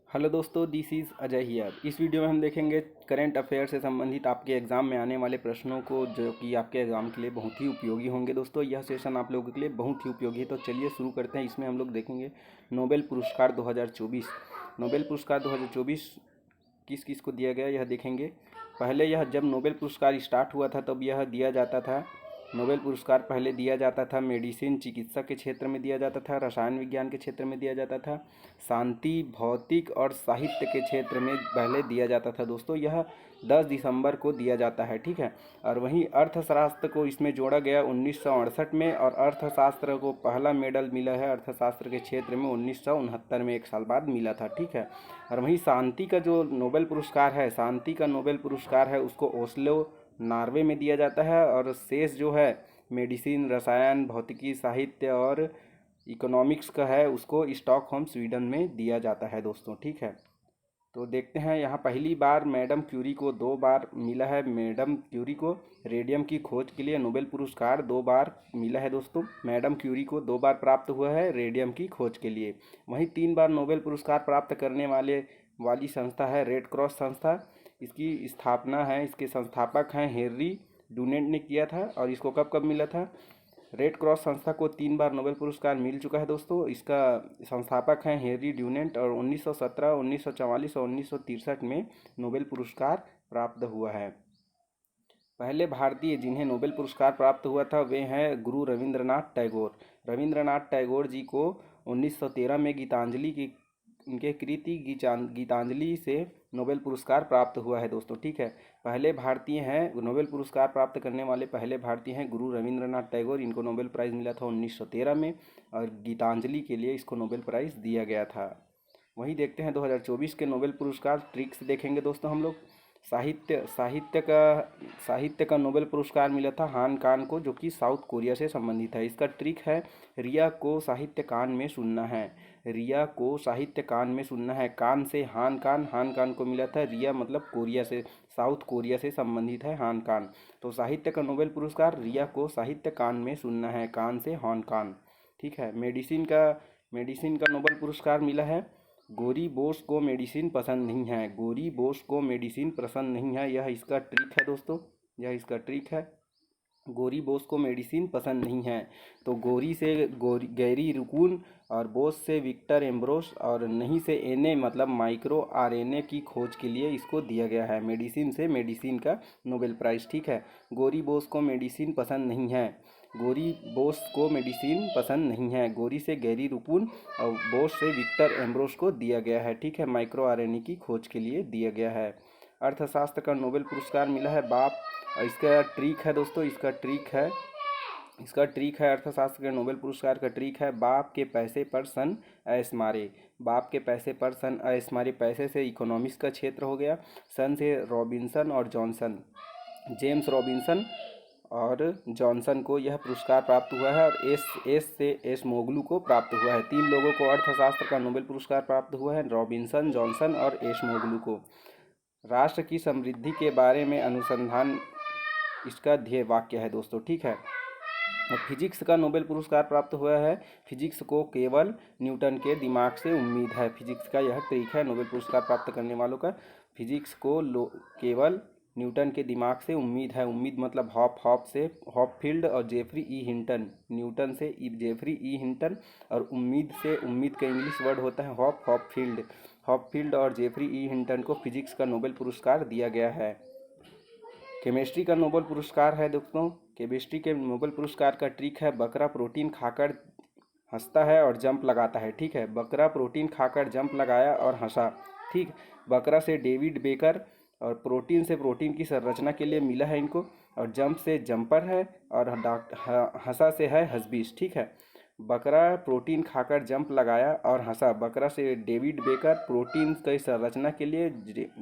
Hello दोस्तों, this is Ajay here. इस video में हम देखेंगे करंट अफेयर से संबंधित आपके एग्ज़ाम में आने वाले प्रश्नों को, जो कि आपके एग्ज़ाम के लिए बहुत ही उपयोगी होंगे। दोस्तों, यह सेशन आप लोगों के लिए बहुत ही उपयोगी है। तो चलिए शुरू करते हैं। इसमें हम लोग देखेंगे नोबेल पुरस्कार 2024। नोबेल पुरस्कार 2024 किस किस को दिया गया, यह देखेंगे। पहले यह जब नोबेल पुरस्कार स्टार्ट हुआ था तब यह दिया जाता था। नोबेल पुरस्कार पहले दिया जाता था मेडिसिन, चिकित्सा के क्षेत्र में दिया जाता था, रसायन विज्ञान के क्षेत्र में दिया जाता था, शांति, भौतिक और साहित्य के क्षेत्र में पहले दिया जाता था। दोस्तों, यह 10 दिसंबर को दिया जाता है, ठीक है। और वहीं अर्थशास्त्र को इसमें जोड़ा गया 1968 में, और अर्थशास्त्र को पहला मेडल मिला है अर्थशास्त्र के क्षेत्र में 1969 में, 1 साल बाद मिला था, ठीक है। और वहीं शांति का जो नोबेल पुरस्कार है, शांति का नोबेल पुरस्कार है, उसको ओस्लो, नॉर्वे में दिया जाता है। और शेष जो है मेडिसिन, रसायन, भौतिकी, साहित्य और इकोनॉमिक्स का है, उसको स्टॉकहोम, स्वीडन में दिया जाता है दोस्तों, ठीक है। तो देखते हैं, यहाँ पहली बार मैडम क्यूरी को 2 बार मिला है। मैडम क्यूरी को रेडियम की खोज के लिए नोबेल पुरस्कार 2 बार मिला है दोस्तों। मैडम क्यूरी को 2 बार प्राप्त हुआ है रेडियम की खोज के लिए। वहीं 3 बार नोबेल पुरस्कार प्राप्त करने वाली संस्था है रेड क्रॉस संस्था। इसकी स्थापना है, इसके संस्थापक हैं हेनरी डुनेंट ने किया था। और इसको कब कब मिला था? रेड क्रॉस संस्था को 3 बार नोबेल पुरस्कार मिल चुका है दोस्तों। इसका संस्थापक हैं हेनरी ड्यूनेंट, और 1917, 1944 और 1963 में नोबेल पुरस्कार प्राप्त हुआ है। पहले भारतीय जिन्हें नोबेल पुरस्कार प्राप्त हुआ था वे हैं गुरु रविंद्रनाथ टैगोर। रविंद्रनाथ टैगोर जी को 1913 में गीतांजलि की उनके कृति गीतांजलि से नोबेल पुरस्कार प्राप्त हुआ है दोस्तों, ठीक है। पहले भारतीय हैं, नोबेल पुरस्कार प्राप्त करने वाले पहले भारतीय हैं गुरु रविंद्रनाथ टैगोर। इनको नोबेल प्राइज़ मिला था 1913 में, और गीतांजलि के लिए इसको नोबेल प्राइज़ दिया गया था। वहीं देखते हैं 2024 के नोबेल पुरस्कार ट्रिक्स देखेंगे दोस्तों हम लोग। साहित्य का नोबेल पुरस्कार मिला था हान कान को, जो कि साउथ कोरिया से संबंधित है। इसका ट्रिक है रिया को साहित्य कान में सुनना है। रिया को साहित्य कान में सुनना है। कान से हान कान को मिला था। रिया मतलब कोरिया से, साउथ कोरिया से संबंधित है हान कान। तो साहित्य का नोबेल पुरस्कार रिया को साहित्य कान में सुनना है, कान से हान कान, ठीक है। मेडिसिन का नोबेल पुरस्कार मिला है गोरी बोस को मेडिसिन पसंद नहीं है। गोरी बोस को मेडिसिन पसंद नहीं है, यह इसका ट्रिक है दोस्तों, यह इसका ट्रिक है। गोरी बोस को मेडिसिन पसंद नहीं है। तो गोरी से गैरी रुकून, और बोस से विक्टर एम्ब्रोस, और नहीं से एनए मतलब माइक्रो आरएनए की खोज के लिए इसको दिया गया है। मेडिसिन से मेडिसिन का नोबेल प्राइज़, ठीक है। गोरी बोस को मेडिसिन पसंद नहीं है। गोरी बोस को मेडिसिन पसंद नहीं है। गोरी से गैरी रुकून और बोस से विक्टर एम्ब्रोस को दिया गया है, ठीक है। माइक्रो आरएनए की खोज के लिए दिया गया है। अर्थशास्त्र का नोबेल पुरस्कार मिला है बाप। इसका ट्रिक है दोस्तों, इसका ट्रिक है अर्थशास्त्र के नोबेल पुरस्कार का ट्रिक है बाप के पैसे पर सन ऐश मारे। बाप के पैसे पर सन ऐश मारे। पैसे से इकोनॉमिक्स का क्षेत्र हो गया। सन से रॉबिन्सन और जॉनसन, जेम्स रॉबिन्सन और जॉनसन को यह पुरस्कार प्राप्त हुआ है। और एस से एस मोगलू को प्राप्त हुआ है। 3 लोगों को अर्थशास्त्र का नोबेल पुरस्कार प्राप्त हुआ है, रॉबिन्सन, जॉनसन और एस मोगलू को। राष्ट्र की समृद्धि के बारे में अनुसंधान इसका ध्येय वाक्य है दोस्तों, ठीक है। और फिजिक्स का नोबेल पुरस्कार प्राप्त हुआ है फिजिक्स को केवल न्यूटन के दिमाग से उम्मीद है। फिजिक्स का यह ट्रिक है नोबेल पुरस्कार प्राप्त करने वालों का। फिजिक्स को केवल न्यूटन के दिमाग से उम्मीद है। उम्मीद मतलब हॉप से हॉपफील्ड और जेफरी ई हिंटन। न्यूटन से जेफरी ई हिंटन, और उम्मीद से, उम्मीद का इंग्लिश वर्ड होता है हॉपफील्ड और जेफरी ई हिंटन को फिजिक्स का नोबेल पुरस्कार दिया गया है। केमिस्ट्री का नोबेल पुरस्कार है दोस्तों। केमिस्ट्री के नोबेल पुरस्कार का ट्रिक है बकरा प्रोटीन खाकर हंसता है और जंप लगाता है, ठीक है। बकरा प्रोटीन खाकर जंप लगाया और हंसा, ठीक। बकरा से डेविड बेकर, और प्रोटीन से प्रोटीन की संरचना के लिए मिला है इनको, और जंप से जंपर है, और हंसा से है हसबीस, ठीक है। बकरा प्रोटीन खाकर जंप लगाया और हंसा। बकरा से डेविड बेकर, प्रोटीन की संरचना के लिए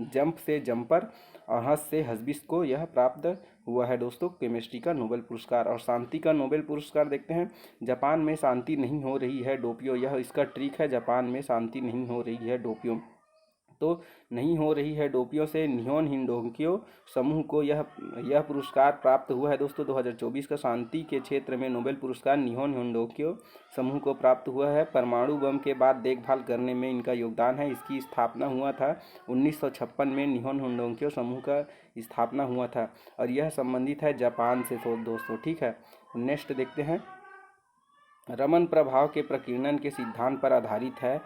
जंप से जंपर, और हंस से हसबिस को यह प्राप्त हुआ है दोस्तों केमिस्ट्री का नोबेल पुरस्कार। और शांति का नोबेल पुरस्कार देखते हैं। जापान में शांति नहीं हो रही है डोपियो, यह इसका ट्रिक है। जापान में शांति नहीं हो रही है डोपियो। तो नहीं हो रही है डोपियों से निहोन हिंडोंक्यो समूह को यह पुरस्कार प्राप्त हुआ है दोस्तों 2024 का। शांति के क्षेत्र में नोबेल पुरस्कार निहोन हिंडोंक्यो समूह को प्राप्त हुआ है। परमाणु बम के बाद देखभाल करने में इनका योगदान है। इसकी स्थापना हुआ था 1956 में। निहोन हिंडोंक्यो समूह का स्थापना हुआ था और यह संबंधित है जापान से दोस्तों, ठीक है। नेक्स्ट देखते हैं। रमन प्रभाव के प्रकीर्णन के सिद्धांत पर आधारित है।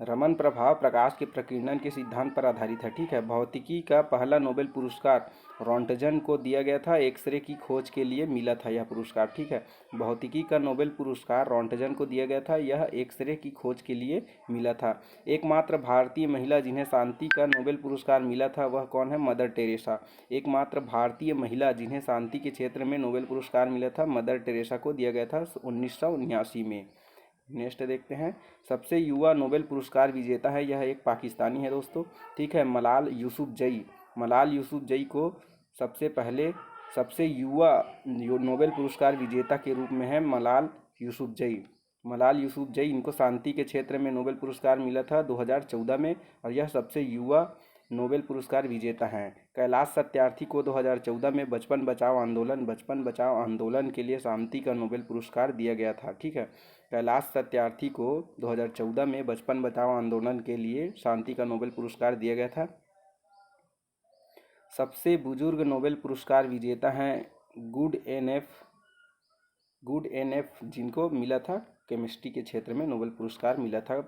रमन प्रभाव प्रकाश के प्रकीर्णन के सिद्धांत पर आधारित है, ठीक है। भौतिकी का पहला नोबेल पुरस्कार रॉन्टजन को दिया गया था। एक्सरे की खोज के लिए मिला था यह पुरस्कार, ठीक है। भौतिकी का नोबेल पुरस्कार रॉन्टजन को दिया गया था। यह एक्सरे की खोज के लिए मिला था। एकमात्र भारतीय महिला जिन्हें शांति का नोबेल पुरस्कार मिला था वह कौन है? Mother Teresa. एकमात्र भारतीय महिला जिन्हें शांति के क्षेत्र में नोबेल पुरस्कार मिला था मदर टेरेसा को दिया गया था 1979 में। नेक्स्ट देखते हैं। सबसे युवा नोबेल पुरस्कार विजेता है, यह एक पाकिस्तानी है दोस्तों, ठीक है, मलाल यूसुफजई। मलाल यूसुफजई को सबसे युवा नोबेल पुरस्कार विजेता के रूप में है मलाल यूसुफजई। मलाल यूसुफजई, इनको शांति के क्षेत्र में नोबेल पुरस्कार मिला था 2014 में और यह सबसे युवा नोबेल पुरस्कार विजेता हैं। कैलाश सत्यार्थी को 2014 में बचपन बचाओ आंदोलन के लिए शांति का नोबेल पुरस्कार दिया गया था, ठीक है। कैलाश सत्यार्थी को 2014 में बचपन बचाओ आंदोलन के लिए शांति का नोबेल पुरस्कार दिया गया था। सबसे बुजुर्ग नोबेल पुरस्कार विजेता हैं गुड एन एफ जिनको मिला था केमिस्ट्री के क्षेत्र में नोबेल पुरस्कार मिला था